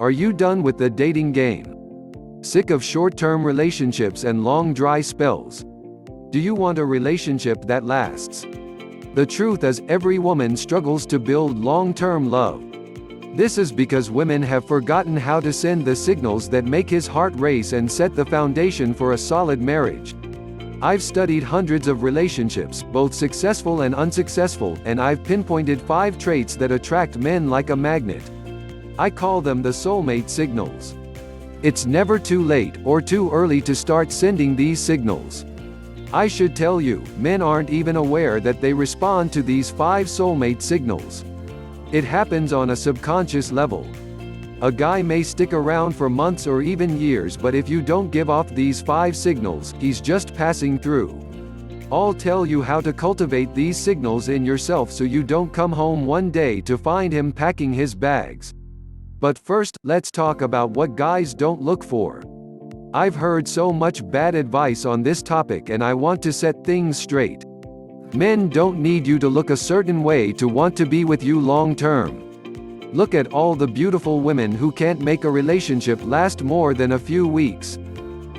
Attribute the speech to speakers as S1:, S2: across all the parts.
S1: Are you done with the dating game? Sick of short-term relationships and long dry spells? Do you want a relationship that lasts? The truth is, every woman struggles to build long-term love. This is because women have forgotten how to send the signals that make his heart race and set the foundation for a solid marriage. I've studied hundreds of relationships, both successful and unsuccessful, and I've pinpointed 5 traits that attract men like a magnet. I call them the soulmate signals. It's never too late, or too early to start sending these signals. I should tell you, men aren't even aware that they respond to these 5 soulmate signals. It happens on a subconscious level. A guy may stick around for months or even years, but if you don't give off these 5 signals, he's just passing through. I'll tell you how to cultivate these signals in yourself so you don't come home one day to find him packing his bags. But first, let's talk about what guys don't look for. I've heard so much bad advice on this topic and I want to set things straight. Men don't need you to look a certain way to want to be with you long term. Look at all the beautiful women who can't make a relationship last more than a few weeks.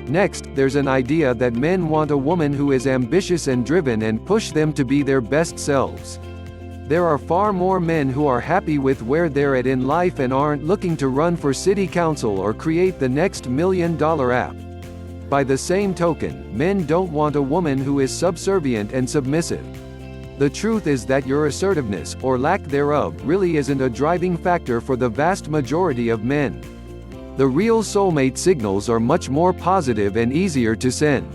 S1: Next, there's an idea that men want a woman who is ambitious and driven and push them to be their best selves. There are far more men who are happy with where they're at in life and aren't looking to run for city council or create the next $1 million app. By the same token, men don't want a woman who is subservient and submissive. The truth is that your assertiveness, or lack thereof, really isn't a driving factor for the vast majority of men. The real soulmate signals are much more positive and easier to send.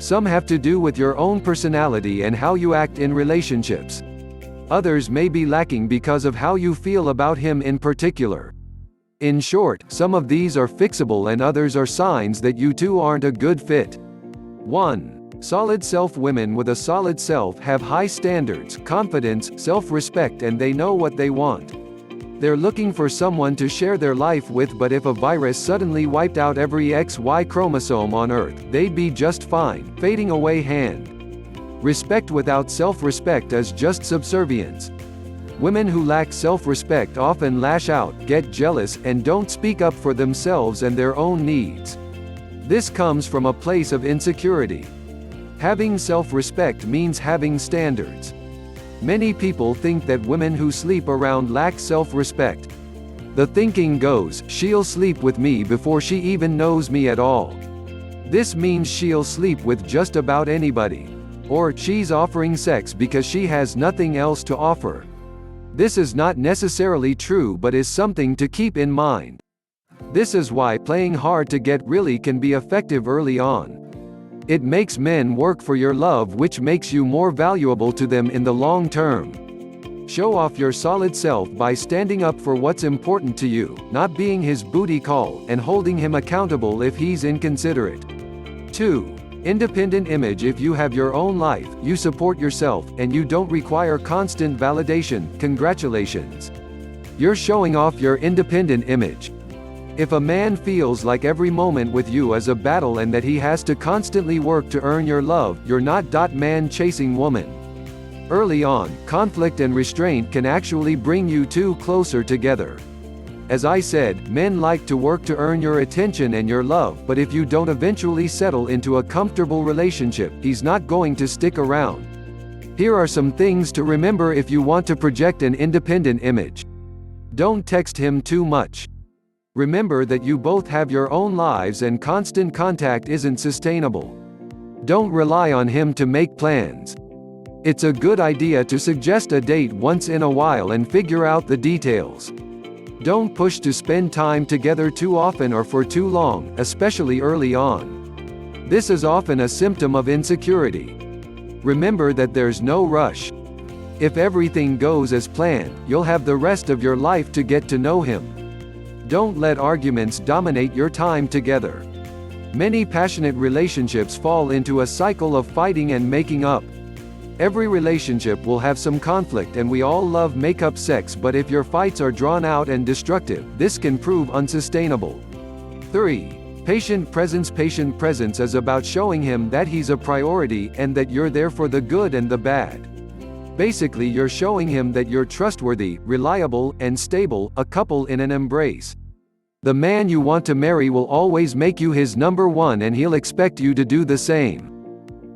S1: Some have to do with your own personality and how you act in relationships. Others may be lacking because of how you feel about him in particular. In short, some of these are fixable and others are signs that you two aren't a good fit. 1. Solid self. Women with a solid self have high standards, confidence, self-respect, and they know what they want. They're looking for someone to share their life with, but if a virus suddenly wiped out every XY chromosome on Earth, they'd be just fine, fading away hand. Respect without self-respect is just subservience. Women who lack self-respect often lash out, get jealous, and don't speak up for themselves and their own needs. This comes from a place of insecurity. Having self-respect means having standards. Many people think that women who sleep around lack self-respect. The thinking goes, she'll sleep with me before she even knows me at all. This means she'll sleep with just about anybody. Or, she's offering sex because she has nothing else to offer. This is not necessarily true but is something to keep in mind. This is why playing hard to get really can be effective early on. It makes men work for your love, which makes you more valuable to them in the long term. Show off your solid self by standing up for what's important to you, not being his booty call, and holding him accountable if he's inconsiderate. 2. Independent image. If you have your own life, you support yourself, and you don't require constant validation, congratulations. You're showing off your independent image. If a man feels like every moment with you is a battle and that he has to constantly work to earn your love, you're not man chasing woman. Early on, conflict and restraint can actually bring you two closer together. As I said, men like to work to earn your attention and your love, but if you don't eventually settle into a comfortable relationship, he's not going to stick around. Here are some things to remember if you want to project an independent image. Don't text him too much. Remember that you both have your own lives and constant contact isn't sustainable. Don't rely on him to make plans. It's a good idea to suggest a date once in a while and figure out the details. Don't push to spend time together too often or for too long, especially early on. This is often a symptom of insecurity. Remember that there's no rush. If everything goes as planned, you'll have the rest of your life to get to know him. Don't let arguments dominate your time together. Many passionate relationships fall into a cycle of fighting and making up. Every relationship will have some conflict and we all love make-up sex, but if your fights are drawn out and destructive, this can prove unsustainable. 3. Patient presence. Patient presence is about showing him that he's a priority and that you're there for the good and the bad. Basically, you're showing him that you're trustworthy, reliable, and stable, a couple in an embrace. The man you want to marry will always make you his number one, and he'll expect you to do the same.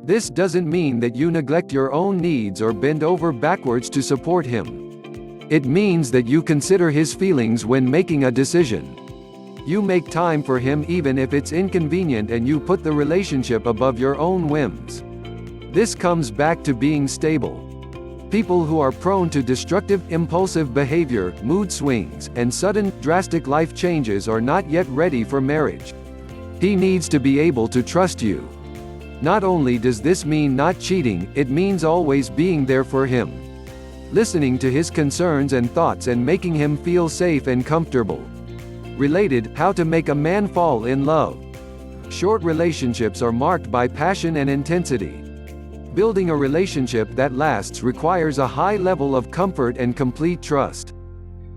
S1: This doesn't mean that you neglect your own needs or bend over backwards to support him. It means that you consider his feelings when making a decision. You make time for him even if it's inconvenient, and you put the relationship above your own whims. This comes back to being stable. People who are prone to destructive, impulsive behavior, mood swings, and sudden, drastic life changes are not yet ready for marriage. He needs to be able to trust you. Not only does this mean not cheating, it means always being there for him. Listening to his concerns and thoughts and making him feel safe and comfortable. Related, how to make a man fall in love. Short relationships are marked by passion and intensity. Building a relationship that lasts requires a high level of comfort and complete trust.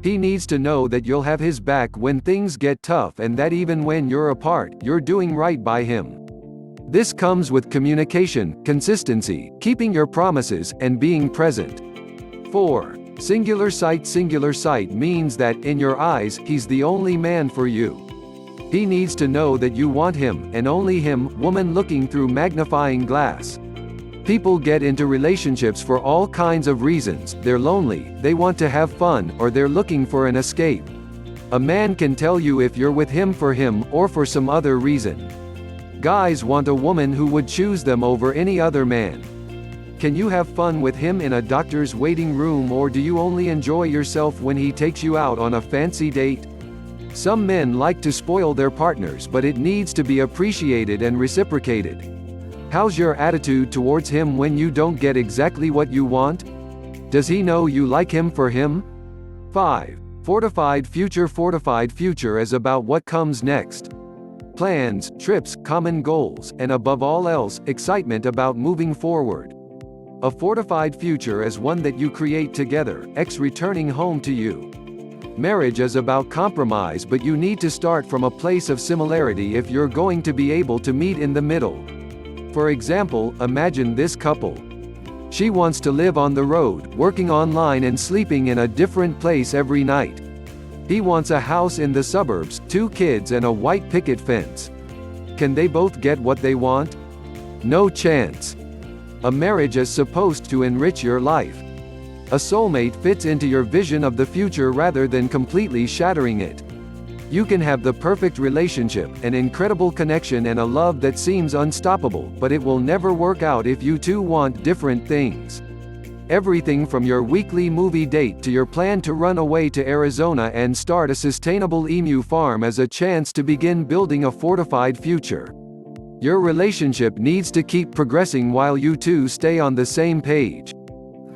S1: He needs to know that you'll have his back when things get tough, and that even when you're apart, you're doing right by him. This comes with communication, consistency, keeping your promises, and being present. 4. Singular sight means that, in your eyes, he's the only man for you. He needs to know that you want him, and only him. Woman looking through magnifying glass. People get into relationships for all kinds of reasons. They're lonely, they want to have fun, or they're looking for an escape. A man can tell you if you're with him for him, or for some other reason. Guys want a woman who would choose them over any other man. Can you have fun with him in a doctor's waiting room, or do you only enjoy yourself when he takes you out on a fancy date? Some men like to spoil their partners, but it needs to be appreciated and reciprocated. How's your attitude towards him when you don't get exactly what you want? Does he know you like him for him? 5. Fortified Future is about what comes next. Plans, trips, common goals, and above all else, excitement about moving forward. A fortified future is one that you create together, returning home to you. Marriage is about compromise, but you need to start from a place of similarity if you're going to be able to meet in the middle. For example, imagine this couple. She wants to live on the road, working online and sleeping in a different place every night. He wants a house in the suburbs, 2 kids and a white picket fence. Can they both get what they want? No chance. A marriage is supposed to enrich your life. A soulmate fits into your vision of the future rather than completely shattering it. You can have the perfect relationship, an incredible connection, and a love that seems unstoppable, but it will never work out if you two want different things. Everything from your weekly movie date to your plan to run away to Arizona and start a sustainable emu farm is a chance to begin building a fortified future. Your relationship needs to keep progressing while you two stay on the same page.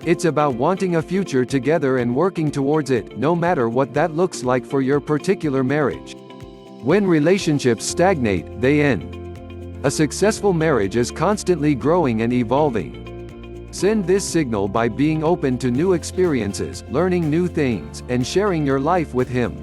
S1: It's about wanting a future together and working towards it, no matter what that looks like for your particular marriage. When relationships stagnate, they end. A successful marriage is constantly growing and evolving. Send this signal by being open to new experiences, learning new things, and sharing your life with him.